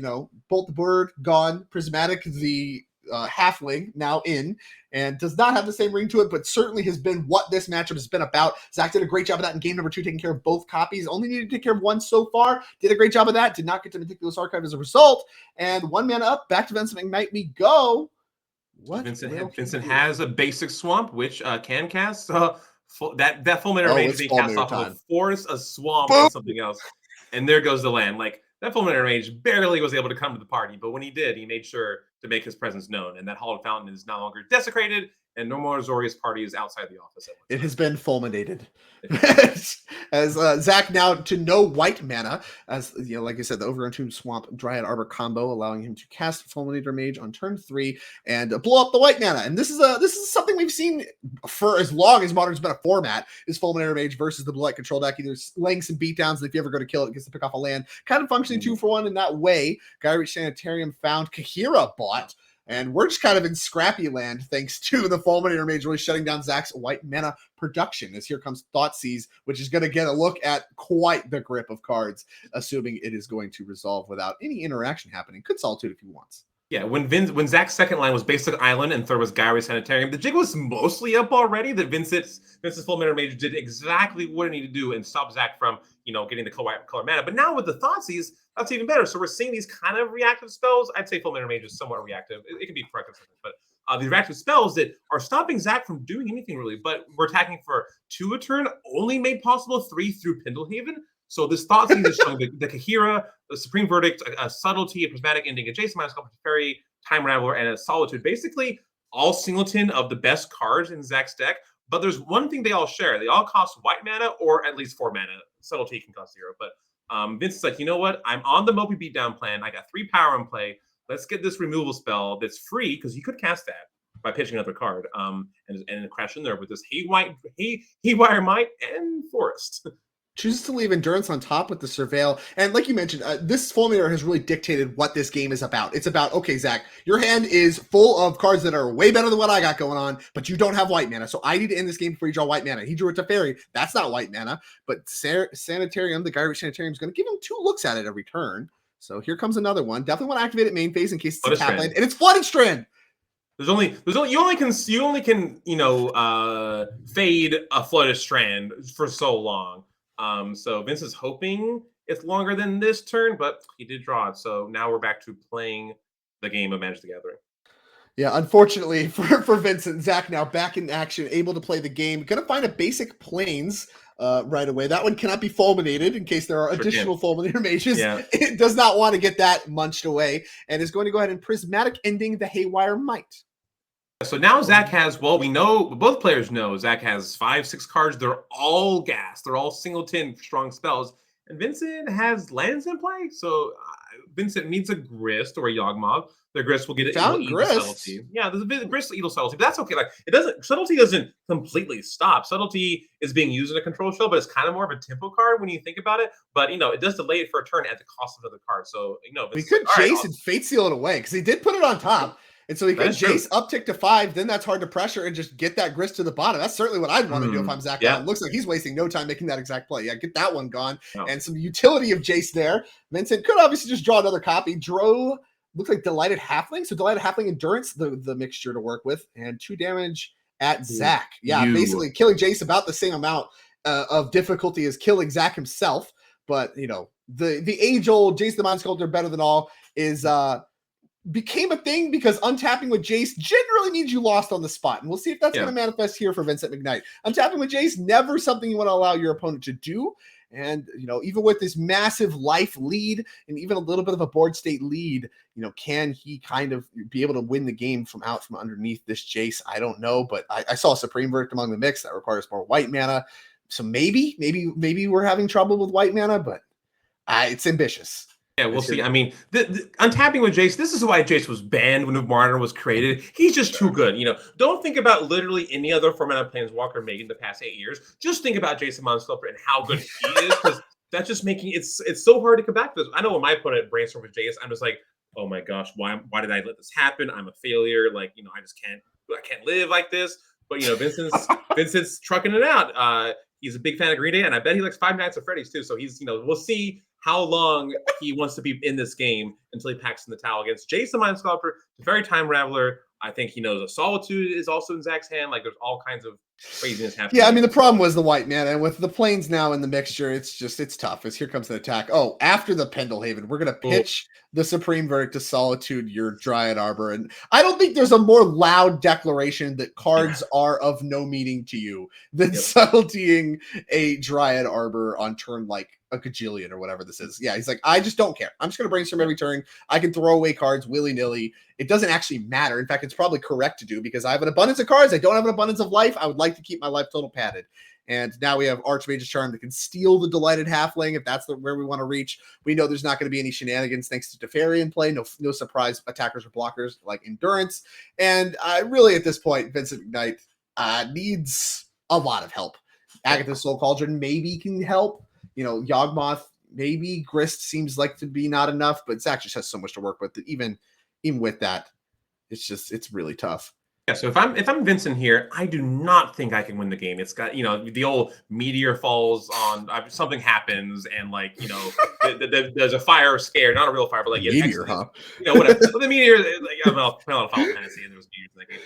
Bolt the Bird gone, Prismatic the Halfling now in, and does not have the same ring to it, but certainly has been what this matchup has been about. Zach did a great job of that in game number 2, taking care of both copies. Only needed to take care of one so far. Did a great job of that. Did not get to Meticulous Archive as a result. And 1 mana up. Back to Vincent McKnight we go. Vincent has a basic swamp, which can cast that Fulminator Mage being cast off of a forest, a swamp, or something else. And there goes the land. Like that Fulminator Mage barely was able to come to the party, but when he did, he made sure to make his presence known. And that Hallowed Fountain is no longer desecrated, and no more Azorius party is outside the office. It has been fulminated. As Zach now to no white mana, as like I said, the Overgrown Swamp Dryad Arbor combo, allowing him to cast Fulminator Mage on turn 3 and blow up the white mana. And this is something we've seen for as long as Modern's been a format, is Fulminator Mage versus the blue light control deck, either laying some beatdowns, and if you ever go to kill it, it gets to pick off a land, kind of functioning 2 for 1 in that way. Gyrich Sanitarium found, Kahira bought. And we're just kind of in scrappy land thanks to the Fulminator Mage really shutting down Zach's white mana production, as here comes Thoughtseize, which is going to get a look at quite the grip of cards, assuming it is going to resolve without any interaction happening. Could Solitude if he wants. Yeah, when Zach's second line was Basic Island and third was Gyrich Sanitarium, the jig was mostly up already. That Vincent's Fulminator Mage did exactly what it needed to do and stop Zach from, getting the color mana. But now with the Thoughtseize, that's even better. So we're seeing these kind of reactive spells. I'd say Fulminator Mage is somewhat reactive. It can be proactive, but the reactive spells that are stopping Zach from doing anything really. But we're attacking for 2 a turn, only made possible 3 through Pendlehaven. So this Thoughtseize is showing the Kahira, the Supreme Verdict, a Subtlety, a Prismatic Ending, a Jason minus Fairy, Time Raveler, and a Solitude. Basically, all singleton of the best cards in Zach's deck. But there's one thing they all share. They all cost white mana or at least 4 mana. Subtlety can cost 0. But Vince is like, you know what? I'm on the Mopi beatdown plan. I got 3 power in play. Let's get this removal spell that's free, because you could cast that by pitching another card, and crash in there with this Haywire Might and Forest. Chooses to leave Endurance on top with the Surveil. And like you mentioned, this Fulminator has really dictated what this game is about. It's about, okay, Zach, your hand is full of cards that are way better than what I got going on, but you don't have white mana. So I need to end this game before you draw white mana. He drew it to Fairy. That's not white mana. But Sanitarium, the Garbage Sanitarium, is going to give him 2 looks at it every turn. So here comes another one. Definitely want to activate it main phase in case it's a tap land. And it's Flooded Strand. You only can fade a Flooded Strand for so long. So Vince is hoping it's longer than this turn, but he did draw it. So now we're back to playing the game of Magic the Gathering. Yeah, unfortunately for Vincent, Zach now back in action, able to play the game. Going to find a basic Plains right away. That one cannot be fulminated in case there are additional Fulminator mages. Yeah. It does not want to get that munched away, and is going to go ahead and Prismatic ending the Haywire Might. So now Zach has, both players know Zach has 5-6 cards. They're all gas. They're all singleton strong spells. And Vincent has lands in play. So Vincent needs a Grist or a Yawgmoth. The Grist will get it. Subtlety. Yeah, there's a bit of Grist will Subtlety, but that's okay. Like Subtlety doesn't completely stop. Subtlety is being used in a control shell, but it's kind of more of a tempo card when you think about it. But it does delay it for a turn at the cost of another card. So we could Jace and Fate Seal it away, because he did put it on top. And so he could Jace uptick to 5, then that's hard to pressure and just get that Grist to the bottom. That's certainly what I'd want to do if I'm Zach. Yeah. Looks like he's wasting no time making that exact play. Yeah, get that one gone. Oh. And some utility of Jace there. Vincent could obviously just draw another copy. Looks like Delighted Halfling. So Delighted Halfling Endurance, the mixture to work with. And 2 damage at Zach. Yeah, basically killing Jace about the same amount of difficulty as killing Zach himself. But, the age-old Jace the Mind Sculptor better than all is... became a thing because untapping with Jace generally means you lost on the spot. And we'll see if that's going to manifest here for Vincent McKnight. Untapping with Jace, never something you want to allow your opponent to do. And, even with this massive life lead and even a little bit of a board state lead, can he kind of be able to win the game from underneath this Jace? I don't know, but I saw a Supreme Verdict among the mix that requires more white mana. So maybe we're having trouble with white mana, but it's ambitious. Yeah, we'll see. I mean, untapping with Jace, this is why Jace was banned when Modern was created. He's just too good. Don't think about literally any other format of Planeswalker made in the past 8 years. Just think about Jason Monster and how good he is, because that's just making it's so hard to come back to this. I know when my opponent brainstormed with Jace, I'm just like, oh my gosh, why did I let this happen? I'm a failure. Like, I just can't live like this. But Vincent's trucking it out. He's a big fan of Green Day, and I bet he likes Five Nights at Freddy's too. So he's, we'll see how long he wants to be in this game until he packs in the towel against Jason Mind Sculptor, the Fairy Time Raveler. I think he knows a Solitude is also in Zach's hand. Like, there's all kinds of craziness happening. Yeah, I mean, the problem was the white mana, and with the Plains now in the mixture, it's tough. Here comes the attack. Oh, after the Pendelhaven, we're going to pitch the Supreme Verdict to Solitude, your Dryad Arbor. And I don't think there's a more loud declaration that cards are of no meaning to you than subtletying a Dryad Arbor on turn like a gajillion or whatever this is. Yeah, he's like, I just don't care. I'm just going to brainstorm every turn. I can throw away cards willy-nilly. It doesn't actually matter. In fact, it's probably correct to do because I have an abundance of cards. I don't have an abundance of life. I would like to keep my life total padded. And now we have Archmage's Charm that can steal the Delighted Halfling if that's where we want to reach. We know there's not going to be any shenanigans thanks to Teferi in play. No surprise attackers or blockers like Endurance. And really at this point, Vincent McKnight needs a lot of help. Agatha's Soul Cauldron maybe can help. Yawgmoth, maybe. Grist seems like to be not enough, but Zach just has so much to work with that even with that, it's really tough. Yeah, so if I'm Vincent here, I do not think I can win the game. It's got, the old meteor falls on, something happens, and there's a fire scare, not a real fire, but like meteor, huh? Whatever. Well, the meteor, I'm playing a lot of Final Fantasy, and there was meteors in that game.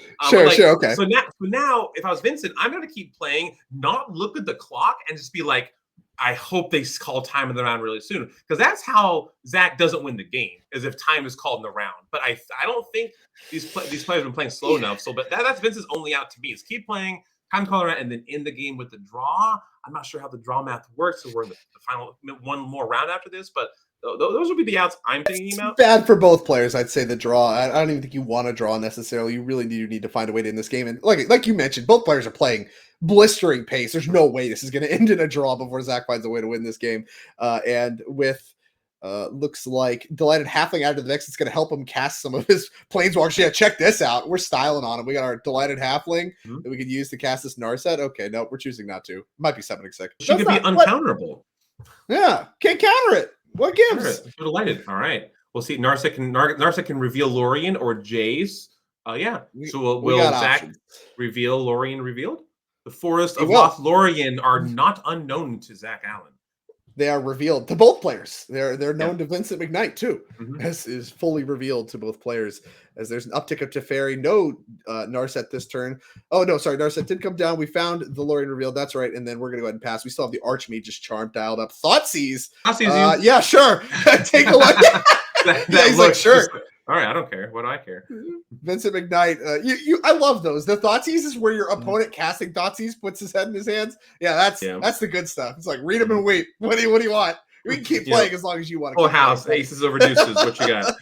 Sure, okay. So now, if I was Vincent, I'm gonna keep playing, not look at the clock, and just be like, I hope they call time in the round really soon, because that's how Zach doesn't win the game, is if time is called in the round. But I don't think these players have been playing slow enough. So, but that's Vince's only out to me, is keep playing, time call around, and then end the game with the draw. I'm not sure how the draw math works, so we're in the final one more round after this. But Those would be the outs I'm thinking about. Bad for both players, I'd say. The draw. I don't even think you want to draw necessarily. You really need to find a way to end this game. And like you mentioned, both players are playing blistering pace. There's no way this is going to end in a draw before Zach finds a way to win this game. And with looks like Delighted Halfling out of the mix, it's going to help him cast some of his Planeswalkers. Yeah, check this out. We're styling on him. We got our Delighted Halfling that we could use to cast this Narset. Okay, no, we're choosing not to. Might be summoning sick. She could be uncounterable. Yeah, can't counter it. What gives? Delighted. All right. We'll see. Narset can reveal Lorien or Jace. Yeah. So will Zach options. Reveal Lorien revealed? The Forest of Lothlorien are not unknown to Zach Allen. They are revealed to both players. They're known to Vincent McKnight too, as is fully revealed to both players. As there's an uptick of Teferi, no Narset this turn. Oh no, sorry, Narset did come down. We found the Lorien revealed. That's right, and then we're gonna go ahead and pass. We still have the Archmage's Charm dialed up. Thoughtseize. Yeah, sure. Take a look. He's like, sure. All right, I don't care. What do I care? Vincent McKnight, I love those. The Thoughtseize is where your opponent casting Thoughtseize puts his head in his hands. Yeah, that's the good stuff. It's like read them and wait. What do you want? We can keep playing as long as you want. Full house, aces over deuces. What you got?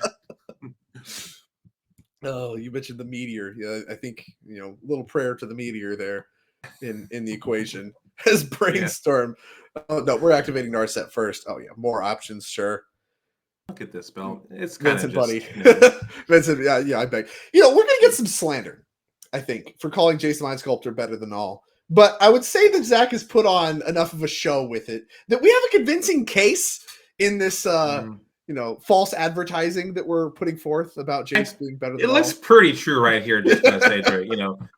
Oh, you mentioned the meteor. Yeah, I think little prayer to the meteor there in the equation as brainstorm. Oh no, we're activating Narset first. Oh yeah, more options, sure. Look at this spell. It's kind Vincent, of buddy. Vincent, yeah, I beg. We're gonna get some slander, I think, for calling Jason Mind Sculptor better than all. But I would say that Zach has put on enough of a show with it that we have a convincing case in this false advertising that we're putting forth about Jace being better than all. It looks pretty true right here, just gonna say Drake,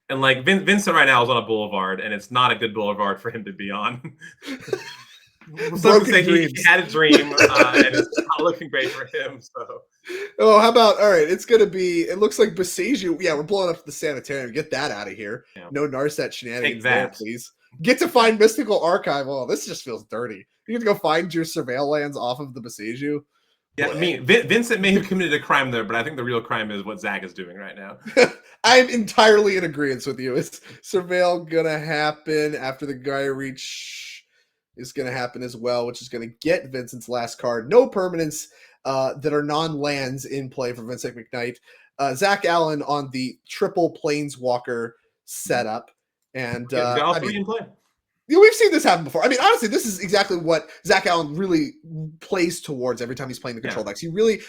And like Vincent right now is on a boulevard, and it's not a good boulevard for him to be on. Some say he had a dream, and it's not looking great for him. So, how about all right? It's gonna be. It looks like Besiju. Yeah, we're blowing up the sanitarium. Get that out of here. Yeah. No Narset shenanigans there, please. Get to find Mystical Archive. Oh, this just feels dirty. You have to go find your Surveil lands off of the Besiju. Yeah, I mean, Vincent may have committed a crime there, but I think the real crime is what Zach is doing right now. I'm entirely in agreement with you. Is Surveil gonna happen after the Gaia Reach? Is going to happen as well, which is going to get Vincent's last card. No permanents that are non-lands in play for Vincent McKnight. Zach Allen on the triple Planeswalker setup. And in play. We've seen this happen before. I mean, honestly, this is exactly what Zach Allen really plays towards every time he's playing the control decks.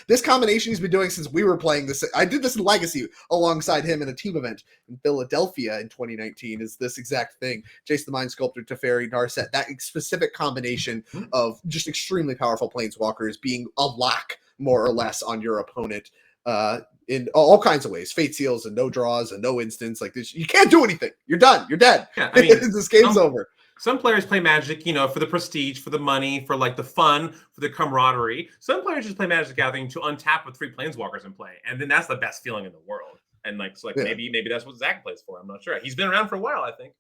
This combination he's been doing since we were playing this. I did this in Legacy alongside him in a team event in Philadelphia in 2019 is this exact thing. Jace the Mind Sculptor, Teferi, Narset, that specific combination of just extremely powerful Planeswalkers being a lock more or less on your opponent in all kinds of ways. Fate seals and no draws and no instants like this. You can't do anything. You're done. You're dead. Yeah, I mean, this game's over. Some players play Magic, for the prestige, for the money, for like the fun, for the camaraderie. Some players just play Magic Gathering to untap with 3 Planeswalkers in play, and then that's the best feeling in the world. And maybe that's what Zach plays for. I'm not sure. He's been around for a while, I think.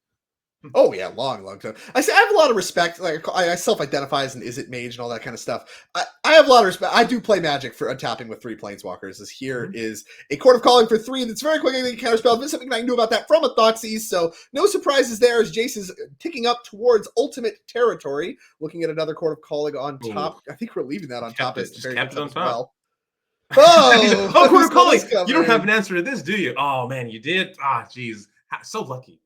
Oh yeah, long time. I have a lot of respect. Like I self-identify as an Izzet mage and all that kind of stuff. I have a lot of respect. I do play Magic for untapping with 3 Planeswalkers. This here is a Court of Calling for 3 that's very quickly going to counterspell. Vincent McKnight knew about that from a Thoughtseize, so no surprises there as Jace is ticking up towards ultimate territory. Looking at another Court of Calling on top. I think we're leaving that on top. Just kept it on top. Well. Oh, Court of Calling. You don't have an answer to this, do you? Oh man, you did. Geez, so lucky.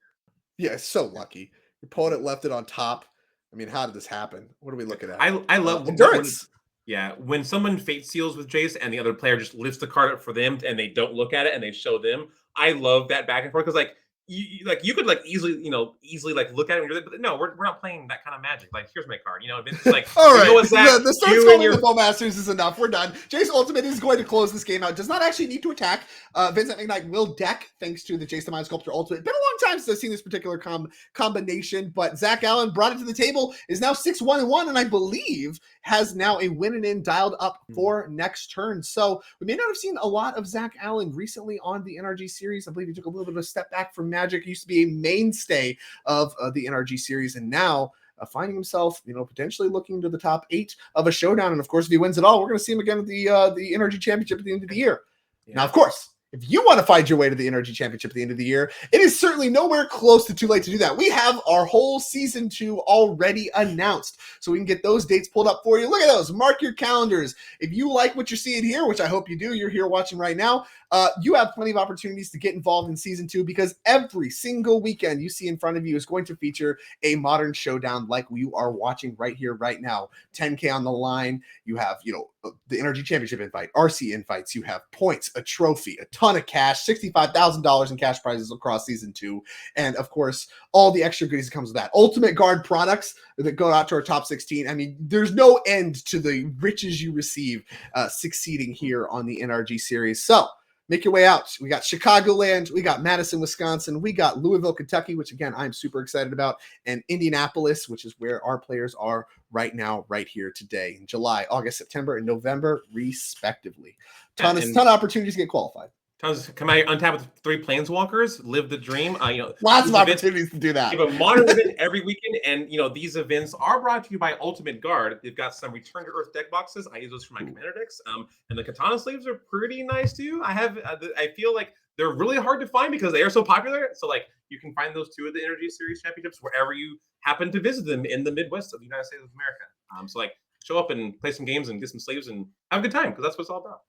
Yeah, so lucky. Your opponent left it on top. I mean, how did this happen? What are we looking at? I love endurance. When someone fate seals with Jace and the other player just lifts the card up for them and they don't look at it and they show them. I love that back and forth because you could easily look at it and you're like, but no, we're not playing that kind of Magic. Like, here's my card. It's like, all right, the start calling the Bowmasters is enough. We're done. Jace Ultimate is going to close this game out. Does not actually need to attack. Vincent McKnight will deck thanks to the Jace the Mind Sculptor Ultimate. Been a long time since I've seen this particular combination, but Zach Allen brought it to the table. Is now 6-1-1, and I believe has now a win and in dialed up for next turn. So we may not have seen a lot of Zach Allen recently on the NRG series. I believe he took a little bit of a step back from Magic. He used to be a mainstay of the NRG series, and now finding himself, potentially looking to the top 8 of a showdown. And of course, if he wins it all, we're going to see him again at the NRG Championship at the end of the year. Yeah. Now, of course, If you want to find your way to the Energy Championship at the end of the year, it is certainly nowhere close to too late to do that. We have our whole Season 2 already announced, so we can get those dates pulled up for you. Look at those. Mark your calendars. If you like what you're seeing here, which I hope you do, you're here watching right now, you have plenty of opportunities to get involved in Season 2 because every single weekend you see in front of you is going to feature a modern showdown like you are watching right here, right now. 10K on the line. You have, the Energy Championship invite, RC invites. You have points, a trophy, a ton of cash, $65,000 in cash prizes across Season 2. And, of course, all the extra goodies that comes with that. Ultimate Guard products that go out to our top 16. I mean, there's no end to the riches you receive succeeding here on the NRG series. So, make your way out. We got Chicagoland, we got Madison, Wisconsin, we got Louisville, Kentucky, which again, I'm super excited about, and Indianapolis, which is where our players are right now, right here today in July, August, September, and November, respectively. Ton of opportunities to get qualified. Can I untap with 3 Planeswalkers? Live the dream. Lots of opportunities to do that. You have a modern event every weekend, and these events are brought to you by Ultimate Guard. They've got some Return to Earth deck boxes. I use those for my commander decks. And the Katana sleeves are pretty nice too. I feel like they're really hard to find because they are so popular. So you can find those too at the Energy Series Championships wherever you happen to visit them in the Midwest of the United States of America. Show up and play some games and get some sleeves and have a good time because that's what it's all about.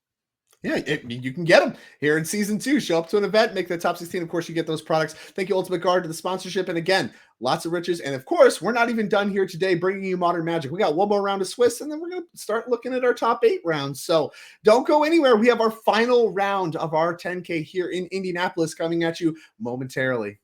Yeah, you can get them here in Season 2. Show up to an event, make the top 16. Of course, you get those products. Thank you, Ultimate Guard, to the sponsorship. And again, lots of riches. And of course, we're not even done here today bringing you Modern Magic. We got one more round of Swiss, and then we're going to start looking at our top 8 rounds. So don't go anywhere. We have our final round of our 10K here in Indianapolis coming at you momentarily.